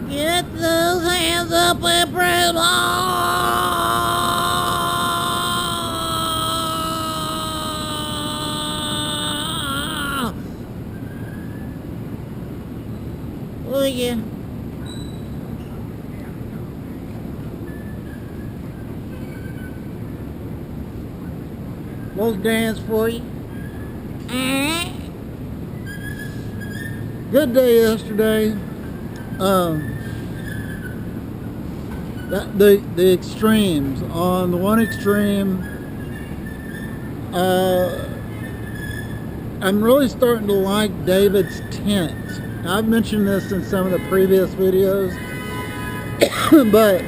Get those hands up and press ball! Oh yeah. Let's dance for you. Good day yesterday. The extremes. On the one extreme, I'm really starting to like David's tent. Now, I've mentioned this in some of the previous videos, but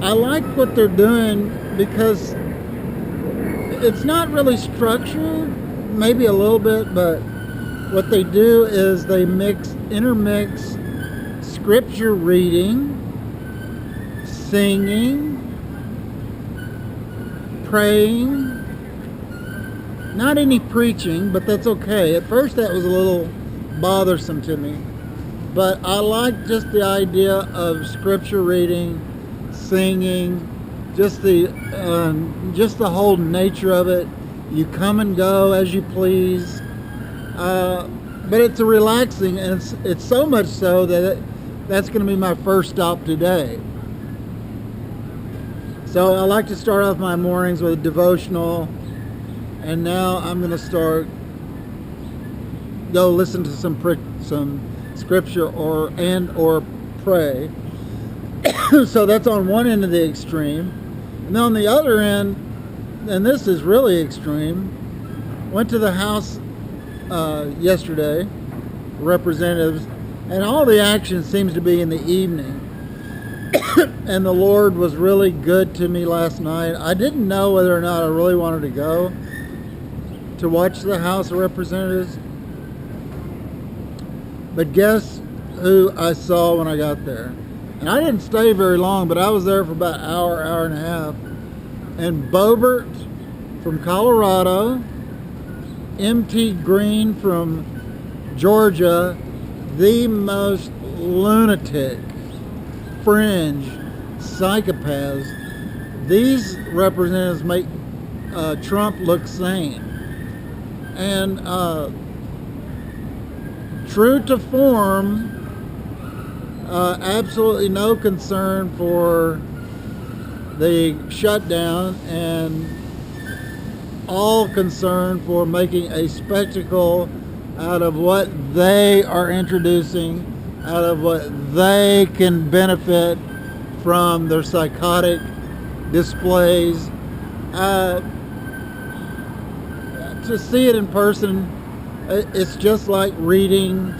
I like what they're doing because it's not really structured, maybe a little bit, but what they do is they intermix scripture reading, singing, praying, not any preaching, but that's okay. At first that was a little bothersome to me, but I like just the idea of scripture reading, singing, just the whole nature of it. You come and go as you please, but it's a relaxing, and it's so much so that that's going to be my first stop today. So I like to start off my mornings with a devotional, and now I'm going to go listen to some scripture or pray. So that's on one end of the extreme. And then on the other end, and this is really extreme, went to the House yesterday, representatives, and all the action seems to be in the evening. And the Lord was really good to me last night. I didn't know whether or not I really wanted to go to watch the House of Representatives, but guess who I saw when I got there? And I didn't stay very long, but I was there for about an hour and a half. And Bobert from Colorado, M.T. Greene from Georgia, the most lunatic, fringe, psychopaths. These representatives make Trump look sane. And true to form, absolutely no concern for the shutdown, and all concern for making a spectacle out of what they are introducing, out of what they can benefit from their psychotic displays. To see it in person, it's just like reading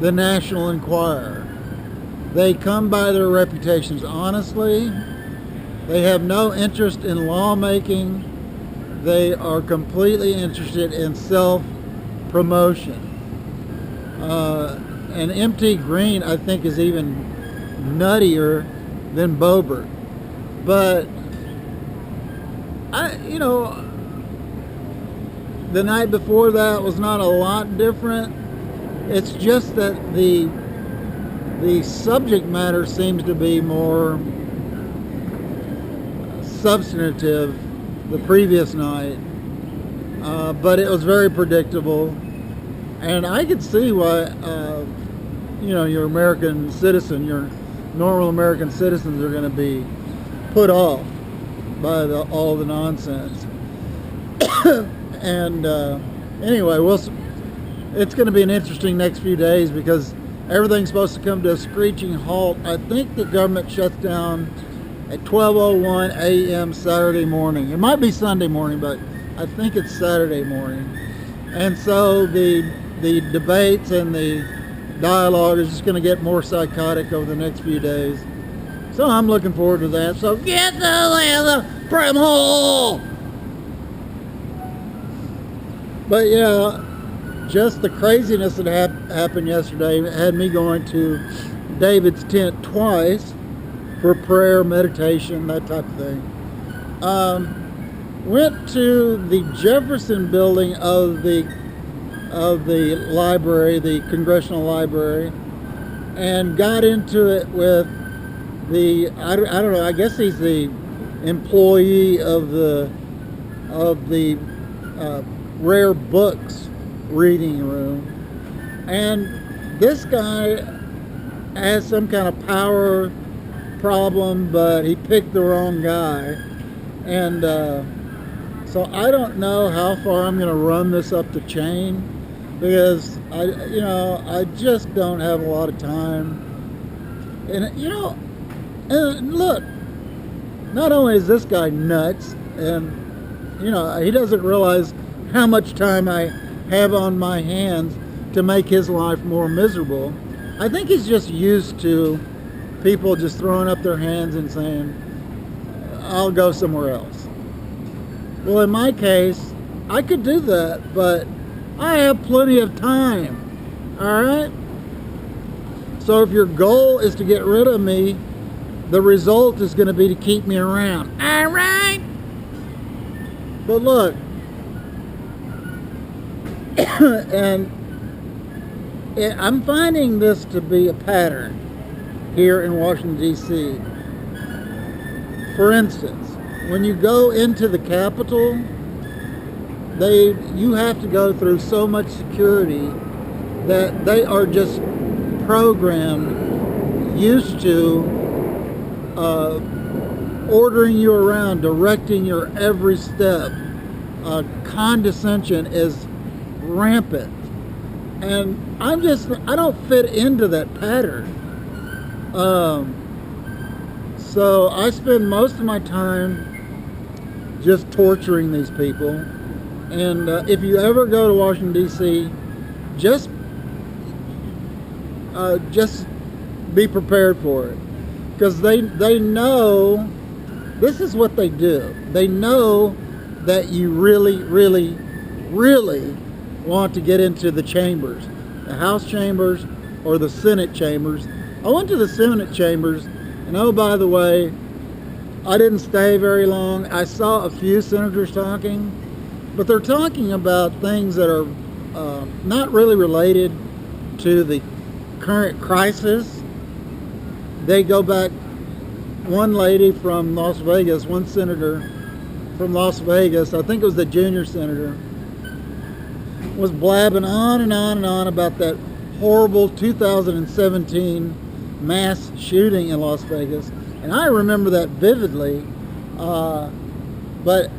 the National Enquirer. They come by their reputations honestly. They have no interest in lawmaking. They are completely interested in self-promotion. And M.T. Greene, I think, is even nuttier than Bobert. But the night before that was not a lot different. It's just that the subject matter seems to be more substantive the previous night, but it was very predictable, and I could see why your American citizen, your normal American citizens, are going to be put off by all the nonsense. And anyway, it's going to be an interesting next few days because everything's supposed to come to a screeching halt. I think the government shuts down at 12:01 a.m. Saturday morning. It might be Sunday morning, but I think it's Saturday morning. And so the debates and the dialogue is just going to get more psychotic over the next few days. So I'm looking forward to that. So get the hands from hole! But yeah, just the craziness that happened yesterday had me going to David's tent twice for prayer, meditation, that type of thing. Went to the Jefferson building of the library, the Congressional Library, and got into it with I don't know, I guess he's the employee of the rare books reading room. And this guy has some kind of power problem, but he picked the wrong guy. And so I don't know how far I'm going to run this up the chain, because I just don't have a lot of time. And and look, not only is this guy nuts, and he doesn't realize how much time I have on my hands to make his life more miserable. I think he's just used to people just throwing up their hands and saying, I'll go somewhere else. Well, in my case, I could do that, but I have plenty of time. All right? So if your goal is to get rid of me, the result is going to be to keep me around. All right? But look, and I'm finding this to be a pattern here in Washington, D.C. For instance, when you go into the Capitol, you have to go through so much security that they are just programmed, used to ordering you around, directing your every step. Condescension is rampant. And I don't fit into that pattern. So I spend most of my time just torturing these people. And if you ever go to Washington, D.C., just be prepared for it. Because they know, this is what they do. They know that you really, really, really want to get into the chambers, the House chambers or the Senate chambers. I went to the Senate chambers, and oh, by the way, I didn't stay very long. I saw a few senators talking, but they're talking about things that are not really related to the current crisis. They go back, one lady from Las Vegas, one senator from Las Vegas, I think it was the junior senator, was blabbing on and on and on about that horrible 2017 mass shooting in Las Vegas. And I remember that vividly, but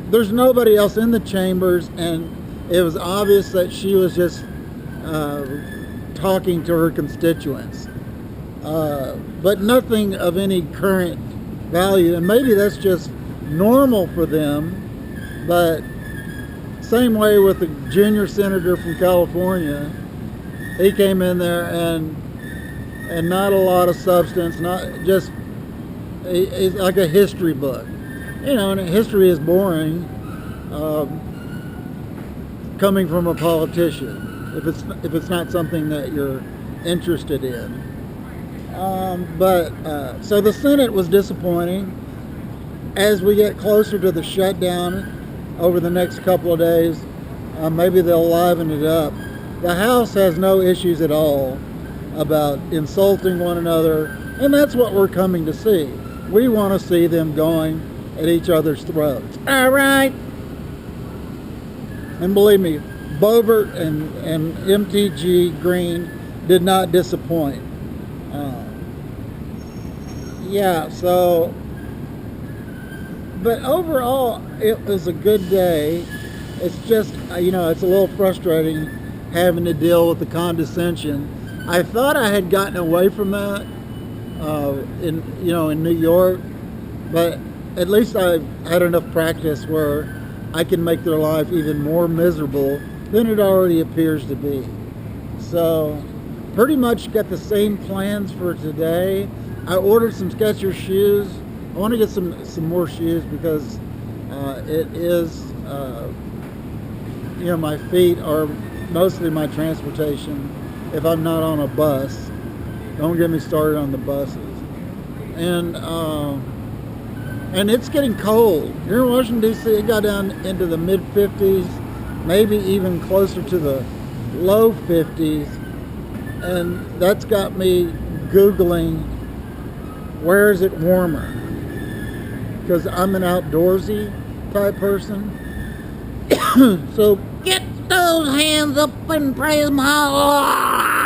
there's nobody else in the chambers, and it was obvious that she was just talking to her constituents, but nothing of any current value. And maybe that's just normal for them, but same way with the junior senator from California. He came in there and not a lot of substance, not just it's like a history book, and history is boring coming from a politician if it's not something that you're interested in. So the Senate was disappointing. As we get closer to the shutdown over the next couple of days, maybe they'll liven it up. The House has no issues at all about insulting one another, and that's what we're coming to see. We want to see them going at each other's throats. All right? And believe me, Bobert and MTG Greene did not disappoint. But overall, it was a good day. It's just, it's a little frustrating having to deal with the condescension. I thought I had gotten away from that in New York, but at least I've had enough practice where I can make their life even more miserable than it already appears to be. So pretty much got the same plans for today. I ordered some Skechers shoes. I want to get some more shoes because it is, my feet are mostly my transportation if I'm not on a bus. Don't get me started on the buses. And it's getting cold. Here in Washington, D.C., it got down into the mid-50s, maybe even closer to the low 50s. And that's got me Googling, where is it warmer? Because I'm an outdoorsy type person. So get those hands up and praise my Lord.